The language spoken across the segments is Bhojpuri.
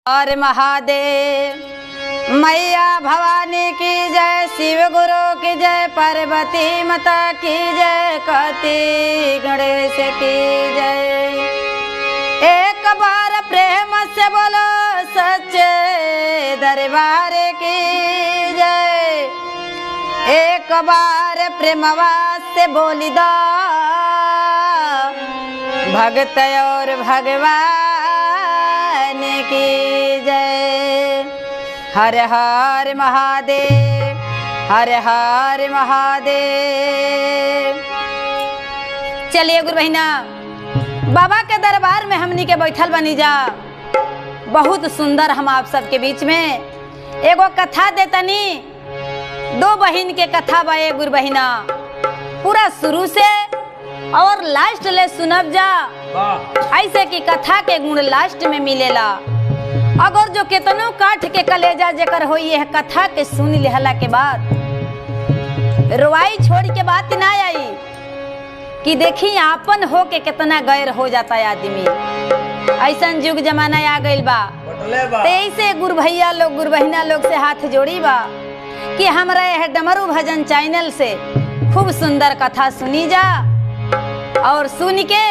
और महादेव मैया भवानी की जय, शिव गुरु की जय, पार्वती माता की जय, कति गणेश की जय। एक बार प्रेम से बोलो सच्चे दरबार की जय, एक बार प्रेमवा से बोली दो भगत और भगवान की जय। हर हर महादेव, हर हर महादेव। चलिए गुरु बहिना, बाबा के दरबार में हमनी के बैठल बनी जा। बहुत सुंदर हम आप सबके बीच में एगो कथा देतनी। दो बहिन के कथा बा गुरु बहिना, पूरा शुरू से और लास्ट ले सुनब जा। ऐसे की कथा के गुण लास्ट में मिलेला। अगर जो केतनो काठ के कलेजा जेकर होई यह कथा के सुन लेहला के बाद रोवाई छोड़ के बात ना आई कि देखी आपन हो के कितना गैर हो जाता है आदमी। ऐसा युग जमाना आ गइल बा। तो ऐसे गुरु भैया लोग गुरु बहिना लोग से हाथ जोड़ी बा कि हमरा यह डमरू भजन चैनल से खूब सुंदर कथा सुनी जा और सुन के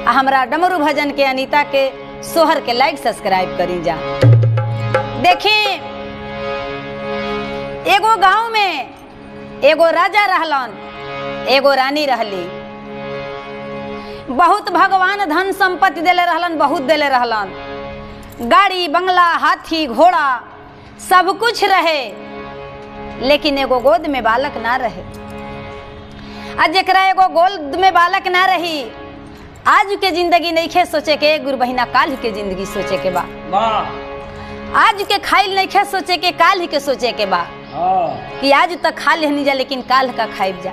हमरा डमरू भजन के अनीता के सोहर के लाइक सब्सक्राइब करी जा। देखी एगो गांव में एगो राजा रहलन, एगो रानी रहली। बहुत भगवान धन संपत्ति देले रहलन, बहुत देले रहलन। गाड़ी बंगला हाथी घोड़ा सब कुछ रहे, लेकिन एगो गोद में बालक ना रहे। आज जरा एगो गोद में बालक ना रही, आज के जिंदगी नहीं खे सोचे के गुरु बहिना, काल के जिंदगी सोचे के बा। आज के खाइल नहीं खे सोचे के काल के सोचे के बा कि आज तक खा लेनी जा लेकिन काल का खाइब जा।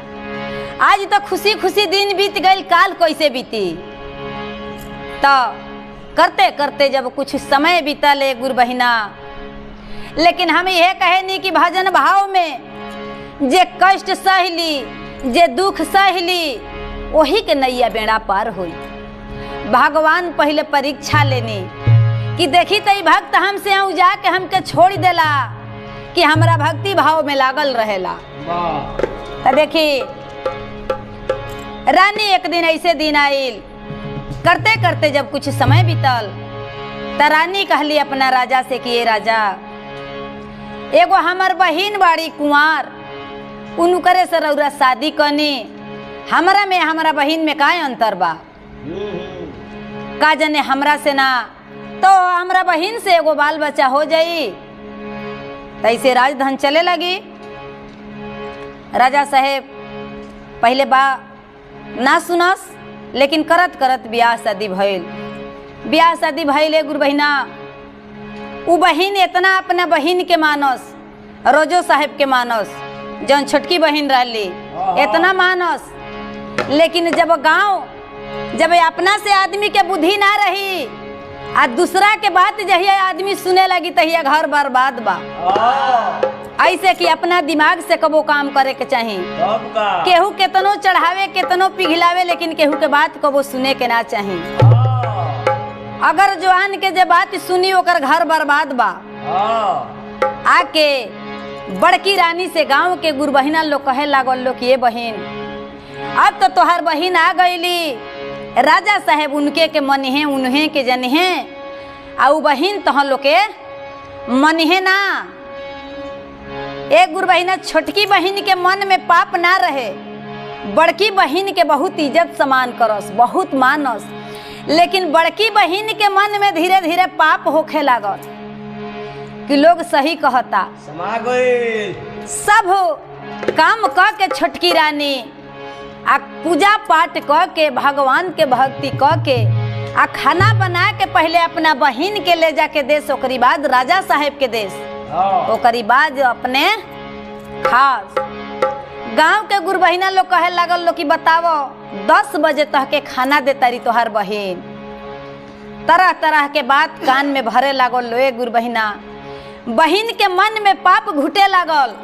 आज तक खुशी खुशी दिन बीत गई, काल कैसे बीती। तो करते करते जब कुछ समय बीता ले गुरु बहिना, लेकिन हम यह कहे नहीं कि भजन भाव में जे कष्ट सहली, जे दुख सहली, वही के नैया बेड़ा पार हुई। भगवान पहले परीक्षा लेनी कि देखी तई भक्त हमसे आऊं जाके हमके छोड़ देला कि हमरा भक्ति भाव में लागल रहेला। तो देखी रानी एक दिन ऐसे दिन आइल, करते करते जब कुछ समय बीतल तो रानी कहली अपना राजा से कि ये राजा, एगो हमर बहिन बाड़ी कुंवार, उनकरे से रउरा शादी कनी। हमरा में हमरा बहिन में का अंतर बा, का जने हमरा से ना तो हमरा बहिन से एगो बाल बच्चा हो जाई। तैसे राजधन चले लगी। राजा साहेब पहले बा ना सुनस, लेकिन करत करत ब्याह शादी भइल। ब्याह शादी भइल गुरु बहिना। उ बहिन इतना अपना बहिन के मानस, रोजो साहेब के मानस, जौन छोटकी बहिन रहली इतना मानस। लेकिन जब गांव जब अपना से आदमी के बुद्धि ना रही आ दूसरा के बात जहिया आदमी सुने लगी तहिया घर बर्बाद बा। ऐसे कि अपना दिमाग से कबो काम करे के चाहिए। केहू केतनो चढ़ावे केतनो पिघलावे, लेकिन केहू के बात कबो सुने के ना चाहिए। अगर जवान के जे बात सुनी ओकर घर बर्बाद बा। आके बड़की रानी से गांव के गुरु बहिना लोग कहे लागल लोग, ये बहिन अब तो तोहर बहिन आ गईली। राजा साहेब उनके के मनिहे, उन्हें के जनिहे, आ बहिन तोहर लोग के मनिहे ना। एक गुरु बहिना छोटकी बहिन के मन में पाप ना रहे, बड़की बहिन के बहुत इज्जत सम्मान करस, बहुत मानस। लेकिन बड़की बहिन के मन में धीरे धीरे पाप होखे लागल कि लोग सही कहता। सब काम क के छोटकी रानी आ पूजा पाठ क के भगवान के भक्ति क के आ खाना बना के पहले अपना बहिन के ले जाके देश, ओकरी बाद राजा साहेब के देश, ओकरी बाद अपने खास। गांव के गुरु बहिना लोग कहे लागल लोग कि बतावो 10 बजे तक के खाना देता रही तोहर बहिन। तरह तरह के बात कान में भरे लागल लो गुरु बहिना। बहिन के मन में पाप घुटे लागल।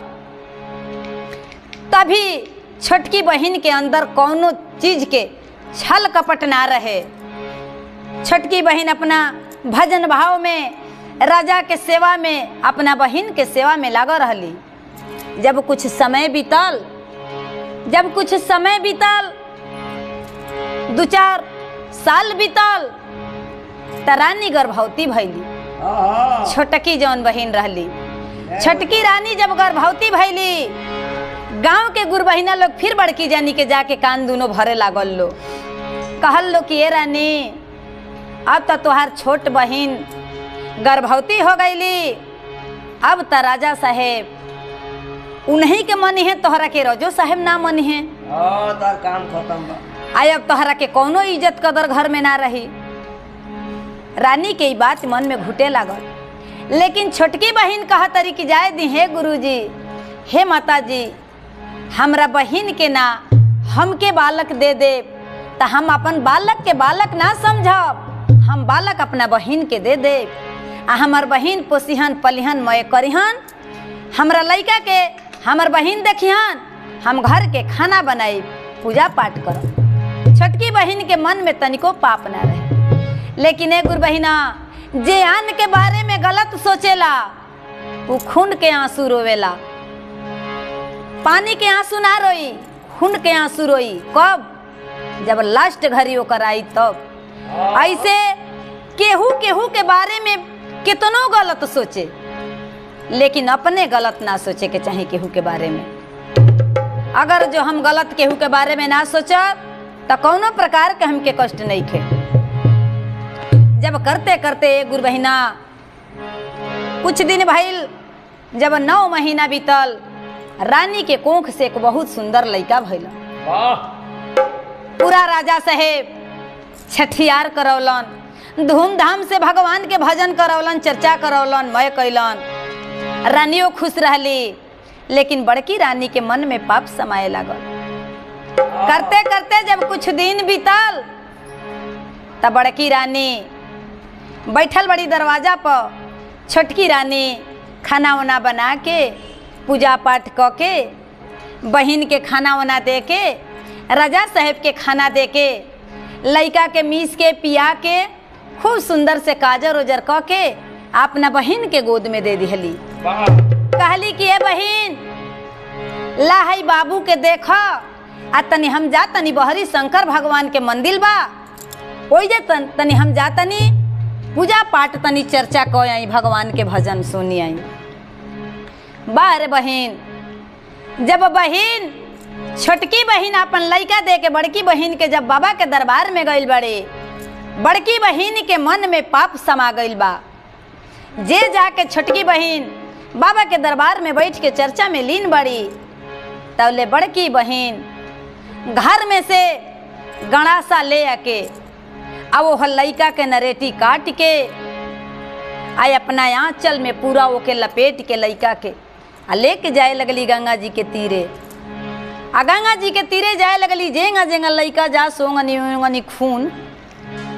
तभी छोटकी बहिन के अंदर कौनो चीज के छल कपट ना रहे। छोटकी बहिन अपना भजन भाव में राजा के सेवा में, अपना बहिन के सेवा में लागल रहली। जब कुछ समय बीतल, 2-4 साल बीतल, त रानी गर्भवती भैली। छोटकी जौन बहिन रहली, छोटकी रानी जब गर्भवती भैली, गांव के गुरबहिना लोग फिर बड़की जानी के जाके कान दोनों भरे लागल लो। कहल लो कि ये रानी, अब तो तोहार छोट बहिन गर्भवती हो गईली, अब त राजा साहेब उन्हीं के मन है, तोहरा के रजो साहेब ना मन है। तार काम खत्म बा। आय अब तोहरा के कौनो इज्जत कदर घर में ना रही। रानी के ई बात मन में घुटे लागल। लेकिन छोटकी बहिन कहा तरी कि जाए दी, हे गुरुजी, हे माता जी, हमरा बहिन के ना हमके बालक दे दे, तो हम अपन बालक के बालक ना समझब, हम बालक अपना बहिन के दे दे। आ हमार बहिन पोसिहन पलिहन मय करिहन, हमरा लइका के हमर बहिन देखिहन, हम घर के खाना बनाई, पूजा पाठ करब। छोटकी बहिन के मन में तनिको पाप ना रहे। लेकिन ए गुरबहिना, जे अन्न के बारे में गलत सोचेला वो खून के आंसू रोवेला। पानी के आंसू ना रोई, खून के आंसू रोई। कब? जब लास्ट घड़ी ओकर आई तब। ऐसे केहू के बारे में कितनो गलत सोचे, लेकिन अपने गलत ना सोचे के चाहे केहू के बारे में। अगर जो हम गलत केहू के बारे में ना सोचब तो कौनो प्रकार के हमके कष्ट नहीं खे। जब करते करते गुरबहिना कुछ दिन भइल, जब 9 महीना बीतल, रानी के कोख से एक बहुत सुंदर लड़का भइल। पूरा राजा साहेब छठियार करौलन, धूमधाम से भगवान के भजन करौलन, चर्चा करौलन, मय कैलन। रानियों खुश रहली, लेकिन बड़की रानी के मन में पाप समाये लागल। करते करते जब कुछ दिन बीतल, तब बड़की रानी बैठल बड़ी दरवाजा पर। छोटकी रानी खाना वाना बना के, पूजा पाठ क के, बहिन के खाना वाना दे के, राजा साहेब के खाना दे के, लइका के मीस के पिया के, खूब सुंदर से काजर उजर क के अपना बहिन के गोद में दे दिहली। कहली कि ए बहिन, ला है बाबू के देख, आ तनी हम जा तनी बहरी शंकर भगवान के मंदिर बा, ओई जे तनी हम जा तनी पूजा पाठ तनी चर्चा क आई, भगवान के भजन सुनी आई। बारे बहिन, जब बहिन छोटकी बहिन अपन लइका दे के बड़की बहिन के जब बाबा के दरबार में गइल बड़े, बड़की बहिन के मन में पाप समा गइल बा। जे जाके छोटकी बहिन बाबा के दरबार में बैठ के चर्चा में लीन बड़ी, तबले बड़की बहिन घर में से गणासा ले आके अब वो लइका के नरेटी काट के आए अपना आंचल में पूरा ओके लपेट के लइका के आ लेके जाए लगली गंगा जी के तीरे। आ गंगा जी के तीरे जाए लगली, जेंगा जेंगा लइका जा सोंगनी खून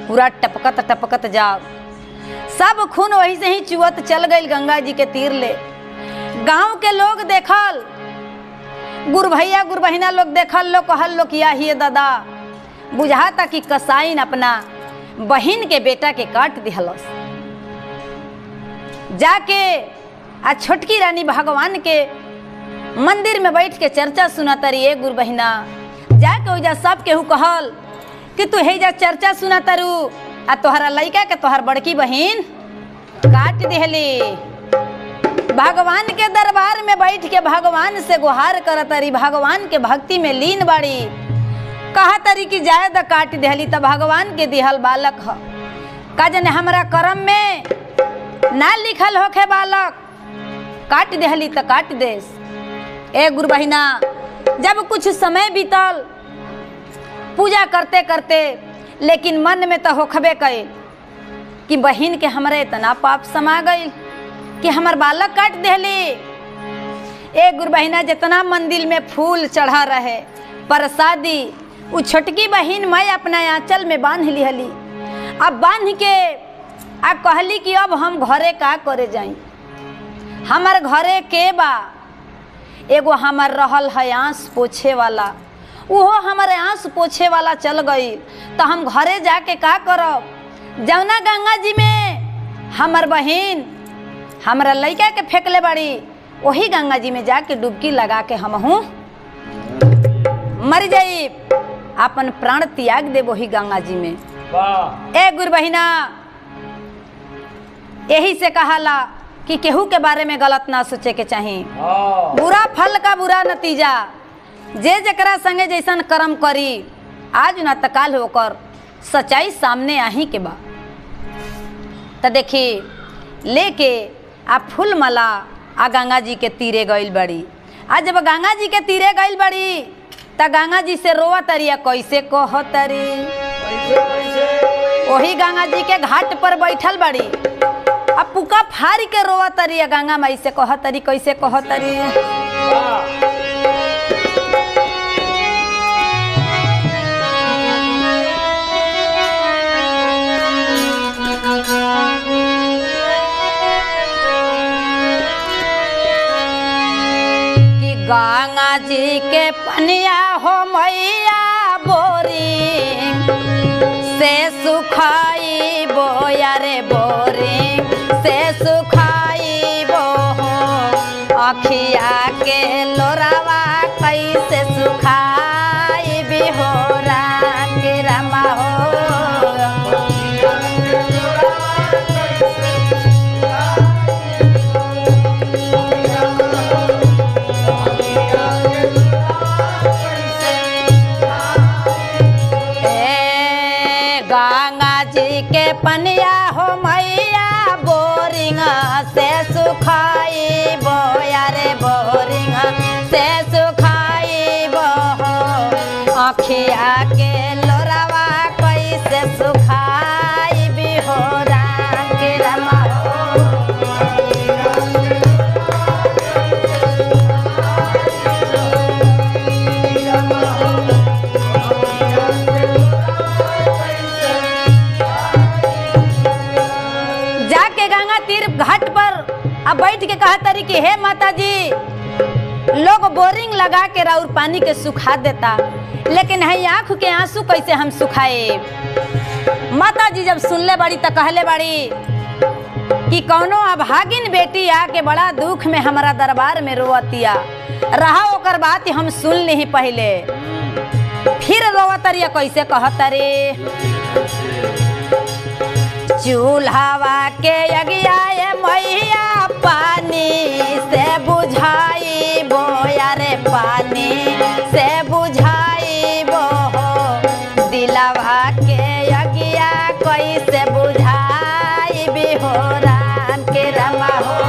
पूरा टपकत टपकत जा, सब खून वही से ही चुवत चल गई गंगा जी के तीर ले। गांव के लोग देखल, गुरभैया गुरबहिना लोग देखल, लोग कहल लो कि आहिए दादा, बुझाता कि कसाईन अपना बहिन के बेटा के काट दिहलस। जाके आ छोटकी रानी भगवान के मंदिर में बैठ के चर्चा सुनातरी। ए गुरबहिना, जाके ओइजा सब केहू कहल कि तू हेजा चर्चा सुनातरू, आ तोहरा लइका के तोहर बड़की बहिन काट दिहली। भगवान के दरबार में बैठ के भगवान से गुहार करतरी, भगवान के भक्ति में लीन बाड़ी। कहा तरी कि जाए द काट दिहली, तब भगवान के दिहल बालक ह। का जने हमरा कर्म में ना लिखल होखे बालक, काट दिहली त काट देस। ए गुरबहिना, जब कुछ समय बीतल पूजा करते करते, लेकिन मन में तो होखबे कइल कि बहिन के हमरे इतना पाप समा गइल कि हमर बालक काट देहली। ए गुरबहिना, जितना मंदिर में फूल चढ़ा रहे, प्रसादी, उ छोटकी बहिन मैं अपना आंचल में बांध लिहली। अब बांध के अब कहली कि अब हम घरे का करे जाई, हमार घरे के बा। एगो हमार रहल है आंस पोछे वाला, उहो हमारे आंस पोछे वाला चल गई, तो हम घरे जाके का करब। जौना गंगा जी में हमर बहिन हमरा लइका के फेंकले बड़ी, वही गंगा जी में जाके डुबकी लगा के हमहू मर जाई, अपन प्राण त्याग दे वही गंगा जी में। ए गुरु बहिना, यही से कहाला कि केहू के बारे में गलत ना सोचे के चाहिए। बुरा फल का बुरा नतीजा, जे जकरा संगे जैसन कर्म करी आज ना तकाल होकर सच्चाई सामने आही के बा। तो देखी लेके आ फूल माला आ गंगा जी के तीरे गइल बड़ी। आज जब गंगा जी के तीरे गइल बड़ी त गंगा जी से रोवा तरिया कैसे कह तरी। वही गंगा जी के घाट पर बैठल बड़ी, अब पुका फाड़ के रोवा तरिया गंगा माई से कह तरी, कैसे कह तरी। गंगा जी के पनिया हो मैया बोरिंग से सुखाई बो, यारे बोरिंग से सुखाई बो, अखिया के लोरावा कैसे सुखाई बिहोरा के रमा हो। गंगा जी के पनिया हो मैया बोरिंग से सुखाई बो, यारे बोरिंग से सुखाई बो, अखिया के लोरावा कैसे सुखाई बिहोरा के रमा हो। घाट पर अब बैठ के कहा तरी कि हे माता जी, लोग बोरिंग लगा के राउर पानी के सुखा देता, लेकिन है आंख के आंसू कैसे हम सुखाए। माता जी जब सुनले बड़ी तो कहले बड़ी कि कौनो अभागिन बेटी आके बड़ा दुख में हमारा दरबार में रोवतिया, रहा ओकर बात हम सुन ली पहले, फिर रोवतरिया कैसे कहतरे। चूल्हावा के अगिया मैया पानी से बुझाई बो, यारे पानी से बुझाई बो, दिलवा के अगिया कैसे बुझाई बिहोरा के रमा हो।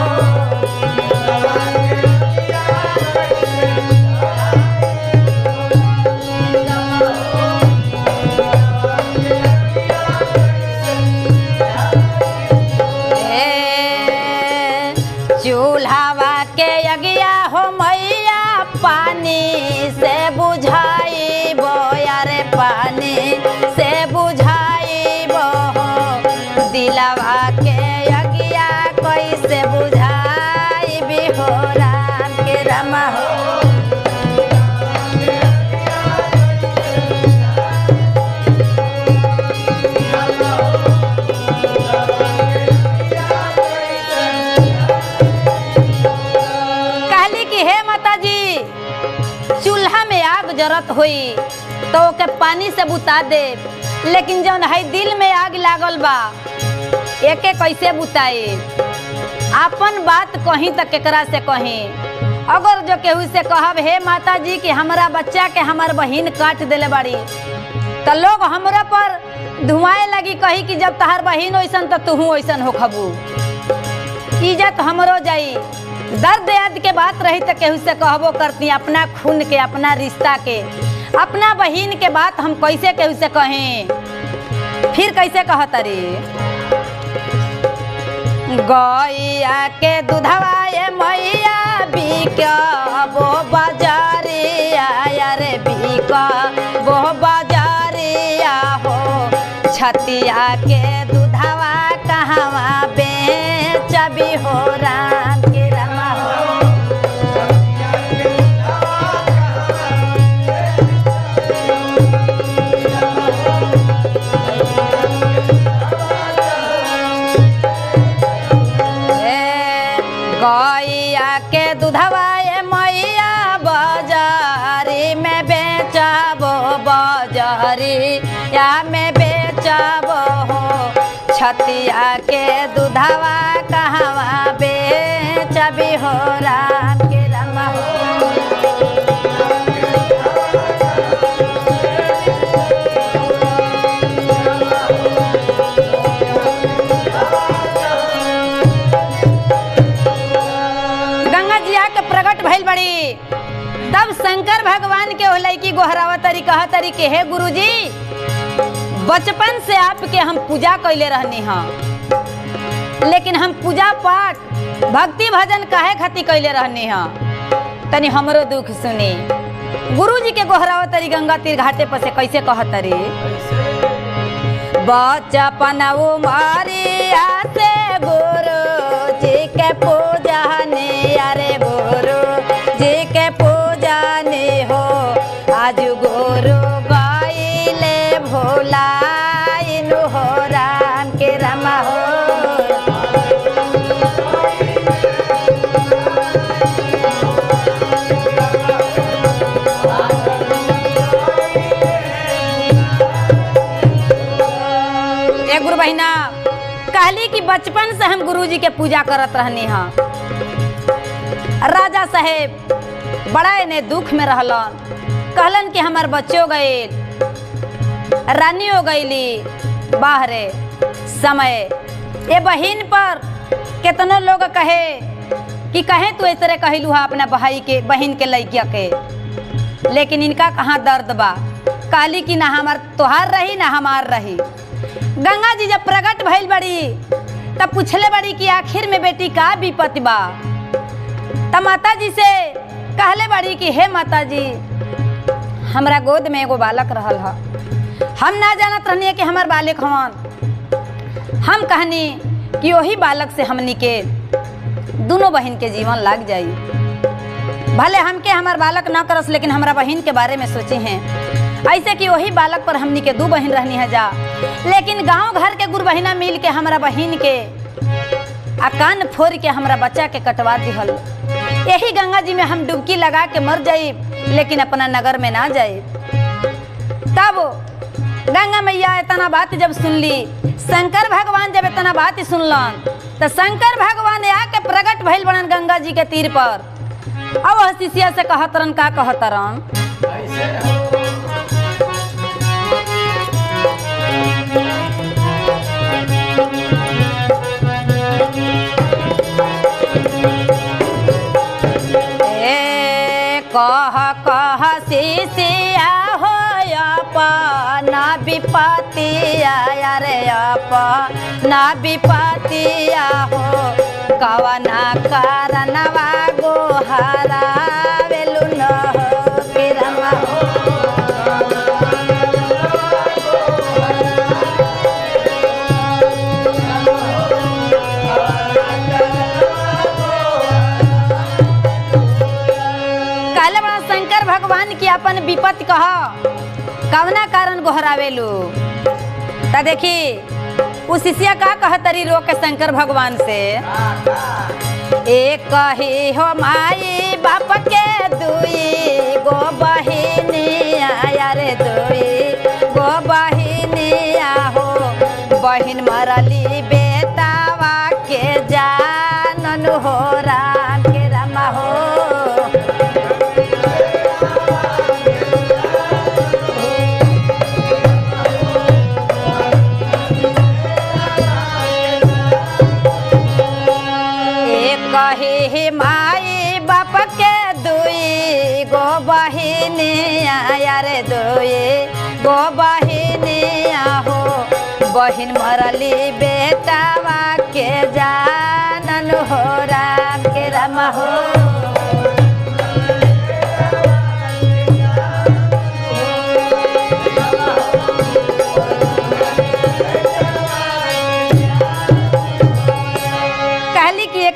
चूल्हावा के अगिया हो मैया पानी से बुझाई बो, यारे पानी से बुझाई बो, दिलवा के अगिया कैसे बुझाई बिहोरा के रमा हो। चूल्हा में आग जरत हुई तो ओके पानी से बुता दे, लेकिन जौन है दिल में आग लागल बा एके कैसे बुताई। अपन बात कहीं तो केकरा से कहीं। अगर जो केहू से कहब हे माता जी कि हमारा बच्चा के हमार बहिन काट देले बाड़ी, तो लोग हमरा पर धुआए लगी, कही कि जब तहार बहिन वैसन तो तुहू वैसन हो खबू, इज्जत हमरो जाई। दर्द याद के बात रही तो केहू से कहबो करती, अपना खून के, अपना रिश्ता के, अपना बहिन के बात हम कैसे केहू से कहें। फिर कैसे कहतरी। गैया के दूधवा ये मैया बिकबो बाजारिया, यारे बिकबो बाजारिया हो, छतिया के दूधवा कहवा बेचबी हो राम के रमा हो। के दूधवाए मैया बाजारी में बेचबो बाजारी या में बेचबो हो छतिया के दूधवा कहवा बेचबी हो राम के राम हो। प्रगट भइल बड़ी तब शंकर भगवान के होलै की गोहरावा तरी कहा तरी के हे गुरुजी बचपन से आपके हम पूजा कैले रहनी हाँ, लेकिन हम पूजा पाठ भक्ति भजन काहे खातिर कैले रहनी हाँ, तनी हमरो दुख सुनी। गुरुजी के गोहरावा तरी गंगा तीर घाटे पर से कैसे कहा तरी बचपन उमरिया से गुरु जी के पूजा ने अरे गुरु जी के पूजा ने हो आज गुरु गाइले भोलाइनु हो राम के राम हो। एक गुरु बहिना कहली कि बचपन से हम गुरुजी के पूजा करत रहनी हाँ। राजा साहेब बड़ा ने दुख में रहलन, कहलन कि हमार बच्चे हो गए रानी हो गईली बाहरे समय ये बहिन पर कितनो लोग कहे कि कहे तू इस तरह कहलू हा अपना भाई के बहिन के लड़किया के, लेकिन इनका कहाँ दर्द बा। कहली कि ना हमार तोहार रही ना हमार रही। गंगा जी जब प्रकट भइल बड़ी तब पूछले बड़ी कि आखिर में बेटी का विपत्ति बा। तब माता जी से कहले बड़ी कि हे माता जी हमरा गोद में एगो बालक रहल हा, हम ना जानत रहनी कि हमार बालक हवन। हम कहनी कि वही बालक से हमनी के दोनों बहन के जीवन लाग जाई। भले हमके हमार बालक ना करस लेकिन हमरा बहन के बारे में सोचे हैं ऐसे कि वही बालक पर हमनी के दो बहन रहनी है जा। लेकिन गांव घर के गुरु बहिना मिल के हमरा बहन के कान फोड़ के हमरा बच्चा के कटवा दिहल। यही गंगा जी में हम डुबकी लगा के मर जाई लेकिन अपना नगर में ना जाए। तब गंगा मैया इतना बात जब सुनली, शंकर भगवान जब इतना बात सुनलन तो शंकर भगवान आके प्रकट भइल बनन गंगा जी के तीर पर। अब शिष्या से कहतरन का कहतरन कह शिष्या हो अपना विपतिया रे अपना विपतिया हो कवना कारणवा गोहरा वेलु न हो के रमा हो। भगवान की अपन विपत्ति कह कवना कारण गोहरावेलू ता देखी उस शिष्या का कहतरी रो के शंकर भगवान से एक कही हो माई बाप के दुई गो बहिनिया रे दुई गो बहिनिया हो बहिन मरली बेटावा के जानन हो राम के रामा हो। कही माई बाप के दुई गो बहिनिया रे दुई गो बहिनिया हो बहिन मरली बेटावा के जानन हो राम के राम हो।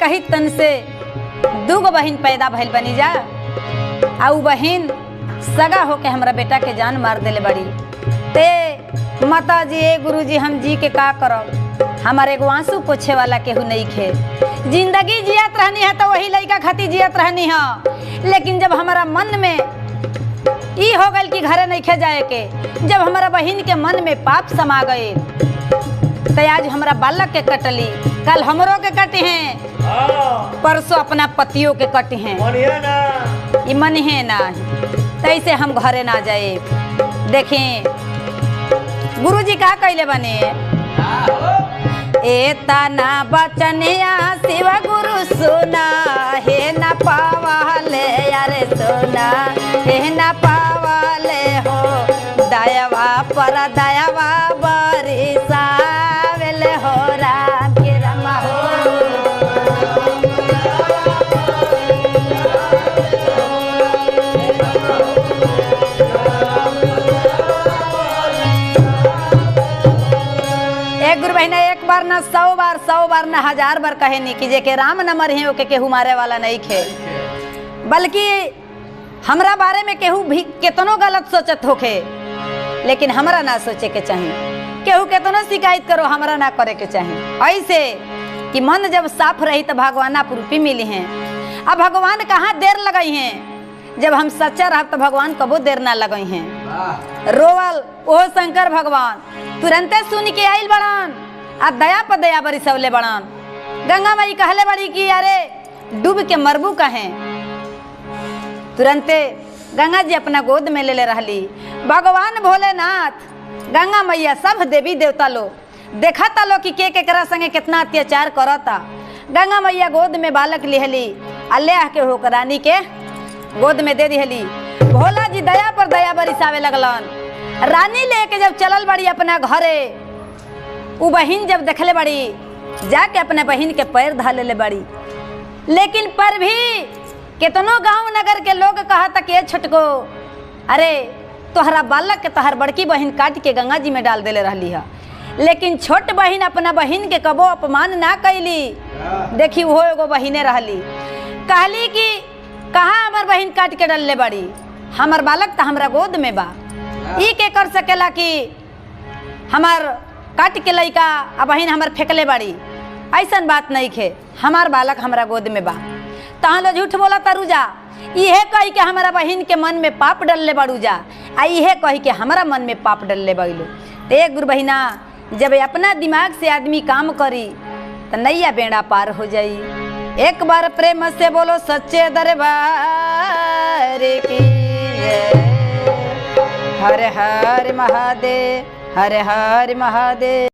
कही तन से दूगो बहिन पैदा भइल बनी जा आ बहिन सगा होके हमरा बेटा के जान मार देले बड़ी। ते माता जी गुरु जी हम जी के का करब। हमारे एगो आंसू पोछे वाला केहू नहीं खे। जिंदगी जियत रहनी है तो वही लड़का खाती जियत रहनी है, लेकिन जब हमारा मन में ई हो गल कि घरे नहीं खे जाए के, जब हमारा बहन के मन में पाप समा गए तो आज हमारा बालक के कटली, कल हमरों के कटे हैं, परसों अपना पतियों के कटे हैं। ये मन है ना, तैसे हम घरे ना जाए। देखें गुरुजी का कैले बने, ए तना बचनिया शिव गुरु सुना, हे न पावाले यारे सोना, हे न पावाले हो दयावा पर दयावा बरिसावेले हो राम के रमा हो। एक गुरु बहना एक बार ना 100 बार ना 1000 बार कहे नहीं कि जेके राम न मरे ओके केहू मारे वाला नहीं खे, बल्कि हमरा बारे में केहू भी केतनो गलत सोचत होखे, लेकिन हमरा ना सोचे के चाहिए। केहू केतनो शिकायत करो, हमरा ना करे के चाहिए। ऐसे कि मन जब साफ रही तो भगवान आप रूपी मिली हैं। अब भगवान कहाँ देर लगई हैं, जब हम सच्चा रह तो भगवान कबो देर ना लगई हैं। रोवल ओ शंकर भगवान तुरंते सुन के आइल बड़ान, आ दया पर दया बरिसवले बड़ान। गंगा माई कहले बड़ी कि अरे डूब के मरबू कहें, तुरंते गंगा जी अपना गोद में ले रहली। भगवान भोलेनाथ गंगा मैया सब देवी देवता लोग देखता लो कि के करा संगे कितना अत्याचार करता। गंगा मैया गोद में बालक लिहली, अल्लाह के होकर रानी के गोद में दे दिहली। भोला जी दया पर दया बरिसावे लगलन। रानी लेके जब चलल बड़ी अपना घरे, उ बहिन जब देखले बड़ी, जाके अपने बहिन के पैर धाले ले बड़ी। लेकिन पर भी कितनो गांव नगर के लोग कहता कि छटको, अरे तोहरा बालक के तोहर बड़की बहिन काट के गंगा जी में डाल देले रहली है, लेकिन छोट बहिन अपना बहिन के कबो अपमान ना कैली। देखी वो एगो बहिने रहली, कहली कि कहाँ हमार बहिन काट के डाल ले बड़ी, हमार बालक तो हमरा गोद में बा। ई के कर सकेला कि हमार काट के लइका आ बहिन हमार फेंकले बड़ी, ऐसन बात नहीं खे। हमार बालक हमरा गोद में बा, तहाँ लो झूठ बोला तारू जा। इहे कही के हमारा बहिन के मन में पाप डलले बड़ू जा, आ इहे कही के हमारा मन में पाप डलले बड़ू। तो एक गुरु बहिना जब अपना दिमाग से आदमी काम करी तो नैया बेड़ा पार हो जाई। एक बार प्रेम से बोलो सच्चे दरबार की जय। हर हर महादेव, हर हर महादेव।